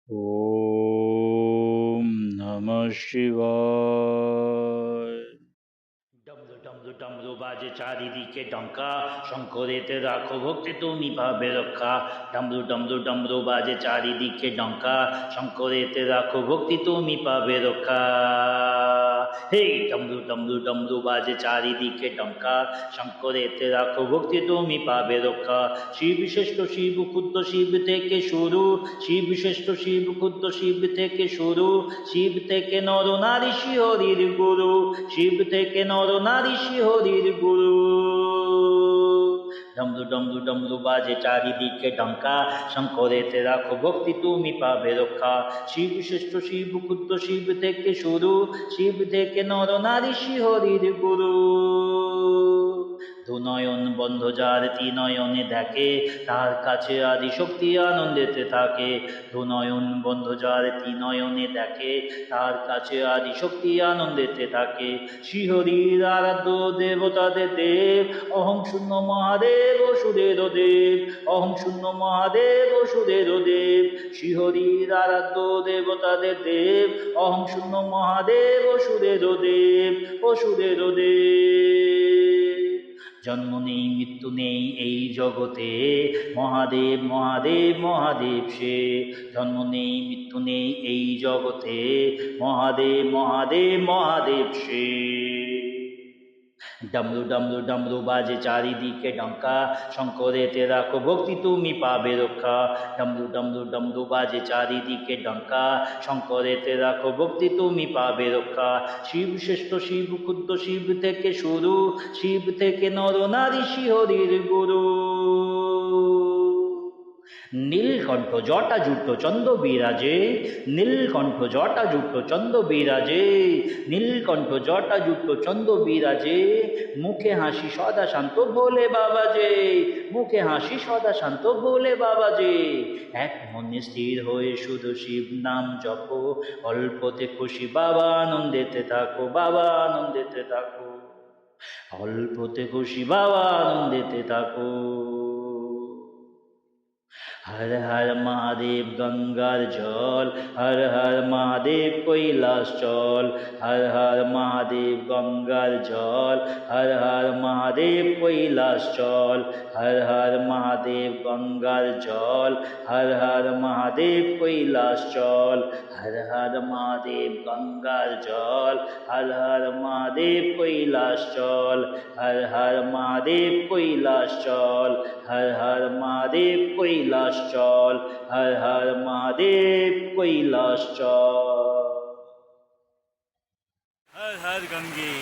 ওম নমঃ শিবায়। ডমরু ডমরু ডমরু বাজে চারিদিকে ডঙ্কা, শঙ্করেতে রাখো ভক্তি তুমি পাবে রক্ষা। ডমরু ডমরু ডমরু বাজে চারিদিকে ডঙ্কা, শঙ্করেতে রাখো ভক্তি তুমি পাবে রক্ষা। হে ডমরু ডমরু ডমরু বাজে চারিদিকে ডঙ্কা, শঙ্করেতে রাখো ভক্তি তুমি পাবে রক্ষা। শিব শ্রেষ্ঠ শিব ক্ষুদ্র শিব থেকে শুরু, শিব শ্রেষ্ঠ শিব ক্ষুদ্র শিব থেকে শুরু, শিব থেকে নর নারী শিহরির গুরু, শিব থেকে নর নারী শিহরির গুরু। ডমরু ডমরু ডমরু বাজে চারিদিকে ডঙ্কা, শঙ্করেতে রাখো ভক্তি তুমি পাবে রক্ষা। শিব শ্রেষ্ঠ শিব ক্ষুদ্র শিব থেকে শুরু, শিব থেকে নর নারী শিহরির গুরু। দুনয়ন বন্ধ যার ত্রিনয়নে দেখে, তার কাছে আদি শক্তি আনন্দেতে থাকে। দুনয়ন বন্ধ যার ত্রিনয়নে দেখে, তার কাছে আদি শক্তি আনন্দেতে থাকে। শিহরির আরাধ্য দেবতাদের দেব, অহং শূন্য মহাদেব অসুরের দেব, অহং শূন্য মহাদেব অসুরের দেব। শিহরির আরাধ্য দেবতাদের দেব, অহং শূন্য মহাদেব অসুরের দেব, অসুরের দেব। জন্ম নেই মৃত্যু নেই এই জগতে, মহাদেব মহাদেব মহাদেব সে। জন্ম নেই মৃত্যু নেই এই জগতে, মহাদেব মহাদেব মহাদেব সে। ডমরু ডমরু ডমরু বাজে চারিদিকে ডঙ্কা, শঙ্করেতে রাখো ভক্তি তুমি পাবে রক্ষা। ডমরু ডমরু ডমরু বাজে চারিদিকে ডঙ্কা, শঙ্করেতে রাখো ভক্তি তুমি পাবে রক্ষা। শিব শ্রেষ্ঠ শিব ক্ষুদ্র শিব থেকে শুরু, শিব থেকে নর নারী শিহরির গুরু। নীলকণ্ঠ জটাজুট চন্দ্র বিরাজে, নীলকণ্ঠ জটাজুট চন্দ্র বিরাজে, নীলকণ্ঠ জটাজুট চন্দ্র বিরাজে। মুখে হাসি সদা শান্ত ভোলে বাবা যে, মুখে হাসি সদা শান্ত ভোলে বাবা যে। এক মনে স্থির হয়ে শুধু শিব নাম জপো, অল্পতে খুশি বাবা আনন্দেতে থাকো, বাবা আনন্দেতে থাকো। অল্পতে খুশি বাবা আনন্দেতে থাকো। हर हर महादेव गंगार जल, हर हर महादेव কৈলাস চল। हर हर महादेव गंगार जल, हर हर महादेव কৈলাস চল। हर हर महादेव गंगार जल, हर हर महादेव কৈলাস চল। हर हर महादेव गंगार जल, हर हर महादेव কৈলাস চল। हर हर महादेव কৈলাস চল, हर हर महादेव কৈলাস চল। हर हर महादेव কৈলাস চল। हर हर गंगे।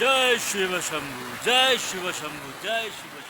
जय शिव शंभु, जय शिव शंभु, जय शिव शंभु।